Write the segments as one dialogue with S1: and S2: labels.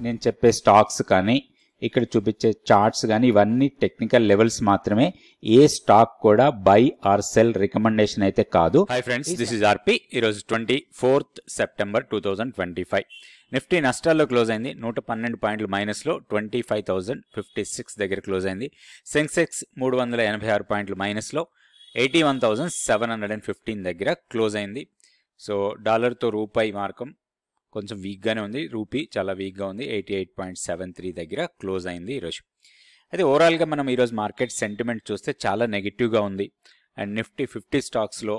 S1: నేను చెప్పే స్టాక్స్ కానీ ఇక్కడ చూపించే చార్ట్స్ కానీ ఇవన్నీ టెక్నికల్ లెవెల్స్ మాత్రమే. ఏ స్టాక్ కూడా బై ఆర్ సెల్ రికమెండేషన్ అయితే కాదు.
S2: హాయ్ ఫ్రెండ్స్, దిస్ ఇస్ ఆర్పి. ఈరోజు 24th September 2025. నిఫ్టీ నష్టాల్లో క్లోజ్ అయింది. 112 పాయింట్లు మైనస్లో 25,056 దగ్గర క్లోజ్ అయింది. సెన్సెక్స్ 386 పాయింట్లు మైనస్లో 81,715 దగ్గర క్లోజ్ అయింది. సో డాలర్తో రూపాయి మార్కం కొంచెం వీక్గానే ఉంది. రూపీ చాలా వీక్గా ఉంది. 88.73 దగ్గర క్లోజ్ అయింది ఈరోజు. అయితే ఓవరాల్గా మనం ఈరోజు మార్కెట్ సెంటిమెంట్ చూస్తే చాలా నెగిటివ్గా ఉంది. అండ్ నిఫ్టీ 50 స్టాక్స్లో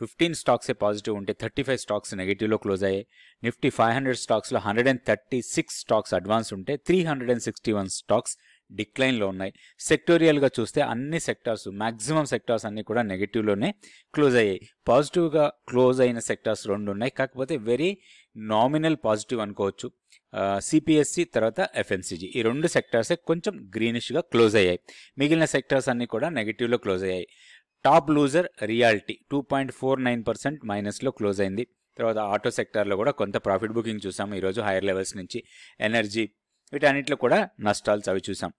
S2: 15 స్టాక్సే పాజిటివ్ ఉంటే 35 స్టాక్స్ నెగిటివ్లో క్లోజ్ అయ్యాయి. నిఫ్టీ 500 స్టాక్స్లో 136 స్టాక్స్ అడ్వాన్స్ ఉంటే 361 స్టాక్స్ డిక్లైన్లో ఉన్నాయి. సెక్టోరియల్గా చూస్తే అన్ని సెక్టార్స్, మ్యాక్సిమం సెక్టార్స్ అన్నీ కూడా నెగిటివ్లోనే క్లోజ్ అయ్యాయి. పాజిటివ్గా క్లోజ్ అయిన సెక్టార్స్ 2 ఉన్నాయి, కాకపోతే వెరీ నామినల్ పాజిటివ్ అనుకోవచ్చు. సిపిఎస్సి తర్వాత ఎఫ్ఎంసీజీ, ఈ 2 సెక్టార్సే కొంచెం గ్రీనిష్గా క్లోజ్ అయ్యాయి. మిగిలిన సెక్టార్స్ అన్నీ కూడా నెగిటివ్లో క్లోజ్ అయ్యాయి. టాప్ లూజర్ రియాలిటీ 2.49% మైనస్లో క్లోజ్ అయింది. తర్వాత ఆటో సెక్టార్లో కూడా కొంత ప్రాఫిట్ బుకింగ్ చూసాము ఈరోజు హైయర్ లెవెల్స్ నుంచి. ఎనర్జీ, వీటన్నిటిలో కూడా నష్టాలు అవి చూసాం.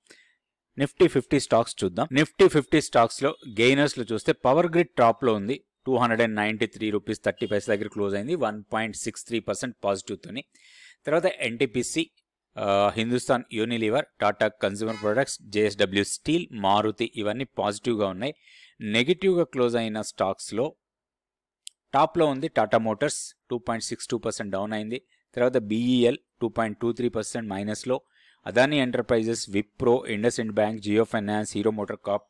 S2: నిఫ్టీ 50 స్టాక్స్ చూద్దాం. నిఫ్టీ 50 స్టాక్స్లో గెయినర్స్లో చూస్తే పవర్ గ్రిడ్ టాప్లో ఉంది. 293 రూపీస్ 30 పైసా దగ్గర క్లోజ్ అయింది. 1.63% పాజిటివ్తోని. తర్వాత NTPC, Hindustan Unilever, Tata consumer products, JSW steel, Maruti ఇవన్నీ పాజిటివ్గా ఉన్నాయి. నెగిటివ్గా క్లోజ్ అయిన స్టాక్స్లో టాప్లో ఉంది టాటా మోటార్స్ 2.62% డౌన్ అయింది. తర్వాత బీఈఎల్ 2.23% మైనస్లో. Adani enterprises, Wipro, IndusInd bank, Jio finance, Hero motor corp,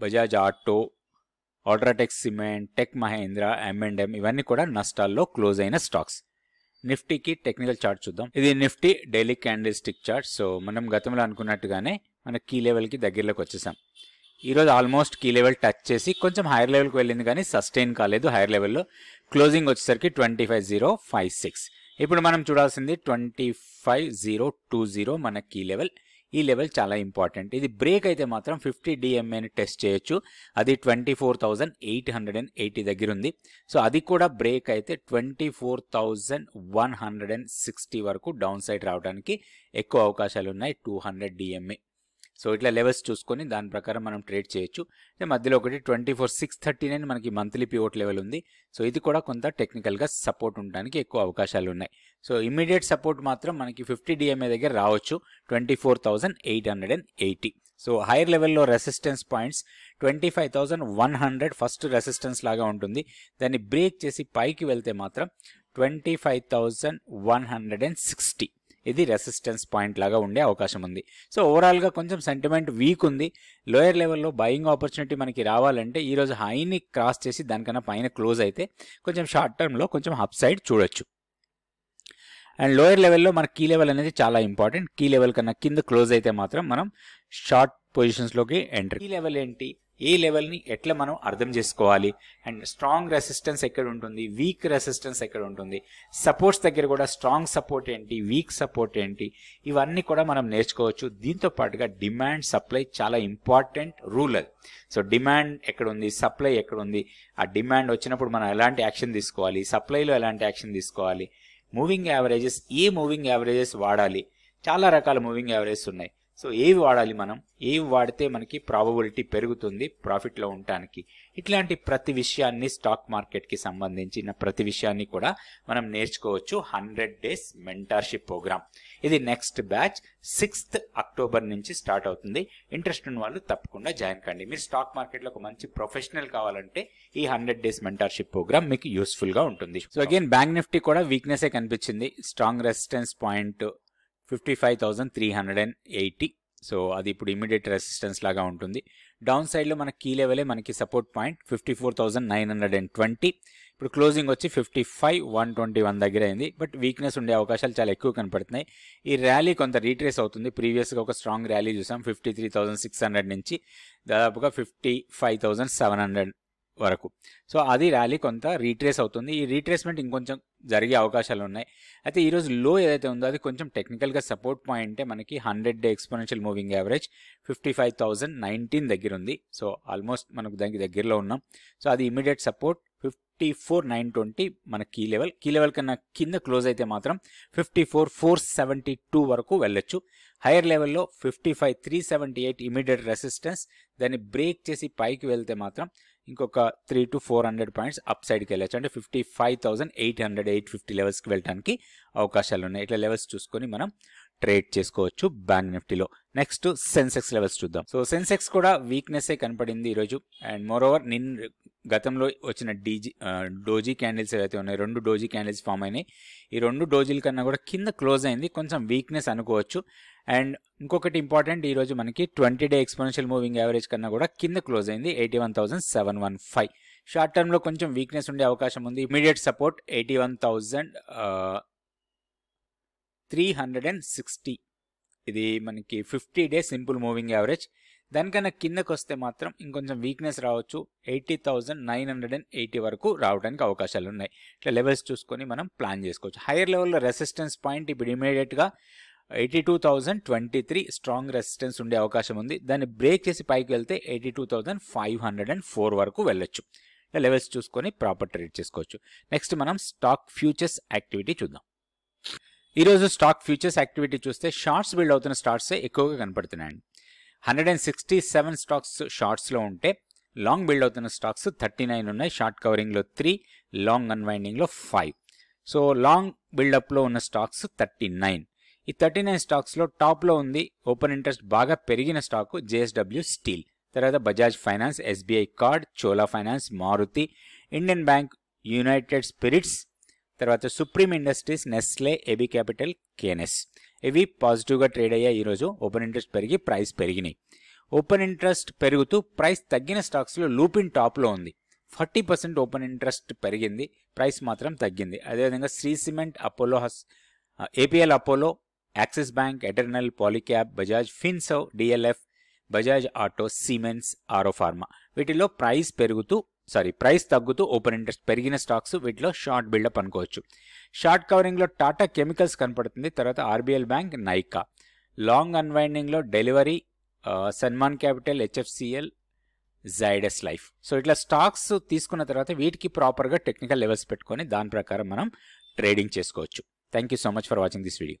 S2: Bajaj auto, UltraTech cement, tech Mahindra, M&M ఇవన్నీ కూడా నష్టాల్లో క్లోజ్ అయిన స్టాక్స్. నిఫ్టీకి టెక్నికల్ చార్ట్ చూద్దాం. ఇది Nifty daily candle stick chart. So మనం గతంలో అనుకున్నట్టుగానే మన కీ లెవెల్కి దగ్గరలోకి వచ్చేసాం. ఈరోజు ఆల్మోస్ట్ కీ లెవెల్ టచ్ చేసి కొంచెం హైయర్ లెవెల్కి వెళ్ళింది, కానీ సస్టైన్ కాలేదు. హైయర్ లెవెల్లో క్లోజింగ్ వచ్చేసరికి 25,056. ఇప్పుడు మనం చూడాల్సింది 25,020 మన కీ లెవెల్. ఈ లెవెల్ చాలా ఇంపార్టెంట్. ఇది బ్రేక్ అయితే మాత్రం 50 DMAని టెస్ట్ చేయొచ్చు. అది 24,880 దగ్గర ఉంది. సో అది కూడా బ్రేక్ అయితే 24,160 వరకు డౌన్ సైడ్ రావడానికి ఎక్కువ అవకాశాలు ఉన్నాయి. 200 DMA. సో ఇట్లా లెవెల్స్ చూసుకొని దాని ప్రకారం మనం ట్రేడ్ చేయొచ్చు. మధ్యలో ఒకటి 24,639 మనకి మంత్లీ పివోట్ లెవెల్ ఉంది. సో ఇది కూడా కొంత టెక్నికల్గా సపోర్ట్ ఉండడానికి ఎక్కువ అవకాశాలు ఉన్నాయి. సో ఇమీడియట్ సపోర్ట్ మాత్రం మనకి 50 DMA దగ్గర రావచ్చు, 24,880. సో హైయర్ లెవెల్లో రెసిస్టెన్స్ పాయింట్స్ 25,100 ఫస్ట్ రెసిస్టెన్స్ లాగా ఉంటుంది. దాన్ని బ్రేక్ చేసి పైకి వెళ్తే మాత్రం 25,160 ఇది రెసిస్టెన్స్ పాయింట్ లాగా ఉండే అవకాశం ఉంది. సో ఓవరాల్గా కొంచెం సెంటిమెంట్ వీక్ ఉంది. లోయర్ లెవెల్లో బయింగ్ ఆపర్చునిటీ మనకి రావాలంటే ఈరోజు హైని క్రాస్ చేసి దానికన్నా పైన క్లోజ్ అయితే కొంచెం షార్ట్ టర్మ్లో కొంచెం అప్ సైడ్ చూడొచ్చు. అండ్ లోయర్ లెవెల్లో మన కీ లెవెల్ అనేది చాలా ఇంపార్టెంట్. కీ లెవెల్ కన్నా కింద క్లోజ్ అయితే మాత్రం మనం షార్ట్ పొజిషన్స్లోకి ఎంటర్. కీ లెవెల్ ఏంటి, ఏ లెవెల్ని ఎట్లా మనం అర్థం చేసుకోవాలి, అండ్ స్ట్రాంగ్ రెసిస్టెన్స్ ఎక్కడ ఉంటుంది, వీక్ రెసిస్టెన్స్ ఎక్కడ ఉంటుంది, సపోర్ట్స్ దగ్గర కూడా స్ట్రాంగ్ సపోర్ట్ ఏంటి, వీక్ సపోర్ట్ ఏంటి, ఇవన్నీ కూడా మనం నేర్చుకోవచ్చు. దీంతో పాటుగా డిమాండ్ సప్లై చాలా ఇంపార్టెంట్ రూల్ అది. సో డిమాండ్ ఎక్కడ ఉంది, సప్లై ఎక్కడ ఉంది, ఆ డిమాండ్ వచ్చినప్పుడు మనం ఎలాంటి యాక్షన్ తీసుకోవాలి, సప్లైలో ఎలాంటి యాక్షన్ తీసుకోవాలి, మూవింగ్ యావరేజెస్, ఏ మూవింగ్ యావరేజెస్ వాడాలి, చాలా రకాల మూవింగ్ యావరేజెస్ ఉన్నాయి. సో ఏవి వాడాలి, మనం ఏవి వాడితే మనకి ప్రాబబిలిటీ పెరుగుతుంది ప్రాఫిట్లో ఉండటానికి, ఇట్లాంటి ప్రతి విషయాన్ని స్టాక్ మార్కెట్కి సంబంధించిన ప్రతి విషయాన్ని కూడా మనం నేర్చుకోవచ్చు 100 days మెంటర్షిప్ ప్రోగ్రామ్. ఇది నెక్స్ట్ బ్యాచ్ 6th October నుంచి స్టార్ట్ అవుతుంది. ఇంట్రెస్ట్ ఉన్న వాళ్ళు తప్పకుండా జాయిన్ కండి. మీరు స్టాక్ మార్కెట్లో ఒక మంచి ప్రొఫెషనల్ కావాలంటే ఈ 100 days మెంటర్షిప్ ప్రోగ్రామ్ మీకు యూస్ఫుల్గా ఉంటుంది. సో అగైన్ బ్యాంక్ నిఫ్టీ కూడా వీక్నెసే కనిపించింది. Strong resistance point 55,380. సో అది ఇప్పుడు ఇమీడియట్ రెసిస్టెన్స్ లాగా ఉంటుంది. డౌన్ సైడ్లో మన కీ లెవెలే మనకి సపోర్ట్ పాయింట్ 54,920. ఇప్పుడు క్లోజింగ్ వచ్చి 55,121 దగ్గర అయింది. బట్ వీక్నెస్ ఉండే అవకాశాలు చాలా ఎక్కువ కనపడుతున్నాయి. ఈ ర్యాలీ కొంత రీట్రేస్ అవుతుంది. ప్రీవియస్గా ఒక స్ట్రాంగ్ ర్యాలీ చూసాం 53,600 నుంచి దాదాపుగా 55,700 వరకు. సో అది ర్యాలీ కొంత రీట్రేస్ అవుతుంది. ఈ రీట్రేస్మెంట్ ఇంకొంచెం జరిగే అవకాశాలు ఉన్నాయి. అయితే ఈరోజు లో ఏదైతే ఉందో అది కొంచెం టెక్నికల్గా సపోర్ట్ పాయింటే మనకి 100 day ఎక్స్పోనెన్షియల్ మూవింగ్ యావరేజ్ 55,019 దగ్గర ఉంది. సో ఆల్మోస్ట్ మనకు దానికి దగ్గరలో ఉన్నాం. సో అది ఇమీడియట్ సపోర్ట్ 54,920 మన కీ లెవెల్ కన్నా కింద క్లోజ్ అయితే మాత్రం 54,472 వరకు వెళ్ళొచ్చు. హైయర్ లెవెల్లో 55,378 ఇమీడియట్ రెసిస్టెన్స్, దాన్ని బ్రేక్ చేసి పైకి వెళ్తే మాత్రం ఇంకొక 300 to 400 పాయింట్స్ అప్ సైడ్కి వెళ్ళచ్చు. అంటే 55,800 850 లెవెల్స్కి వెళ్ళడానికి అవకాశాలు ఉన్నాయి. ఇట్లా లెవెల్స్ చూసుకొని మనం ట్రేడ్ చేసుకోవచ్చు బ్యాంక్ నిఫ్టీలో. నెక్స్ట్ సెన్సెక్స్ లెవెల్స్ చూద్దాం. సో సెన్సెక్స్ కూడా వీక్నెస్ కనపడింది ఈరోజు. అండ్ మోర్ ఓవర్ గతంలో వచ్చిన డోజీ క్యాండిల్స్ ఏవైతే ఉన్నాయి, 2 డోజీ క్యాండిల్స్ ఫామ్ అయినాయి. ఈ 2 డోజీల కన్నా కూడా కింద క్లోజ్ అయింది, కొంచెం వీక్నెస్ అనుకోవచ్చు. అండ్ ఇంకొకటి ఇంపార్టెంట్, ఈరోజు మనకి 20-day ఎక్స్పోనెన్షియల్ మూవింగ్ యావరేజ్ కన్నా కూడా కింద క్లోజ్ అయింది 81,715. షార్ట్ టర్మ్లో కొంచెం వీక్నెస్ ఉండే అవకాశం ఉంది. Immediate support 81,360. ఇది మనకి 50-day సింపుల్ మూవింగ్ యావరేజ్. దానికన్నా కిందకు వస్తే మాత్రం ఇంకొంచెం వీక్నెస్ రావచ్చు, 80,980 వరకు రావడానికి అవకాశాలు ఉన్నాయి. ఇట్లా లెవెల్స్ చూసుకొని మనం ప్లాన్ చేసుకోవచ్చు. హైయర్ లెవెల్లో రెసిస్టెన్స్ పాయింట్ ఇప్పుడు ఇమీడియట్గా 82,023 స్ట్రాంగ్ రెసిస్టెన్స్ ఉండే అవకాశం ఉంది. దాన్ని బ్రేక్ చేసి పైకి వెళ్తే 82,504 వరకు వెళ్ళొచ్చు. ఇలా లెవెల్స్ చూసుకొని ప్రాపర్ ట్రేడ్ చేసుకోవచ్చు. నెక్స్ట్ మనం స్టాక్ ఫ్యూచర్స్ యాక్టివిటీ చూద్దాం. ఈరోజు స్టాక్ ఫ్యూచర్స్ యాక్టివిటీ చూస్తే షార్ట్స్ బిల్డ్ అవుతున్న స్టాక్సే ఎక్కువగా కనపడుతున్నాయండి. 167 స్టాక్స్ షార్ట్స్లో ఉంటే లాంగ్ బిల్డ్ అవుతున్న స్టాక్స్ 39 ఉన్నాయి. షార్ట్ కవరింగ్లో 3, లాంగ్ అన్వైండింగ్లో 5. సో లాంగ్ బిల్డప్లో ఉన్న స్టాక్స్ 39. ఈ 39 స్టాక్స్లో టాప్లో ఉంది ఓపెన్ ఇంట్రెస్ట్ బాగా పెరిగిన స్టాకు JSW స్టీల్, తర్వాత Bajaj finance, SBI card, Chola finance, Maruti, Indian bank, United Spirits, తర్వాత Supreme Industries, Nestle, AB capital, KNS. ఇవి పాజిటివ్గా ట్రేడ్ అయ్యాయి. ఈరోజు ఓపెన్ ఇంట్రెస్ట్ పెరిగి ప్రైస్ పెరిగినాయి. ఓపెన్ ఇంట్రెస్ట్ పెరుగుతూ ప్రైస్ తగ్గిన స్టాక్స్లో లూపిన్ టాప్లో ఉంది. 40% ఓపెన్ ఇంట్రెస్ట్ పెరిగింది, ప్రైస్ మాత్రం తగ్గింది. అదేవిధంగా Shree cement, Apollo, APL Apollo, Axis bank, Eternal, Polycab, Bajaj Finserv, DLF, Bajaj auto, Siemens, Auro pharma. వీటిలో ప్రైస్ తగ్గుతూ ఓపెన్ ఇంట్రెస్ట్ పెరిగిన స్టాక్స్. వీటిలో షార్ట్ బిల్డప్ అనుకోవచ్చు. షార్ట్ కవరింగ్లో టాటా కెమికల్స్ కనపడుతుంది, తర్వాత RBL బ్యాంక్, నైకా. లాంగ్ అన్వైండింగ్లో Delhivery, Sammaan capital, HFCL, Zydus life. So ఇట్లా స్టాక్స్ తీసుకున్న తర్వాత వీటికి ప్రాపర్గా టెక్నికల్ లెవెల్స్ పెట్టుకొని దాని ప్రకారం మనం ట్రేడింగ్ చేసుకోవచ్చు. Thank you so much for watching this video.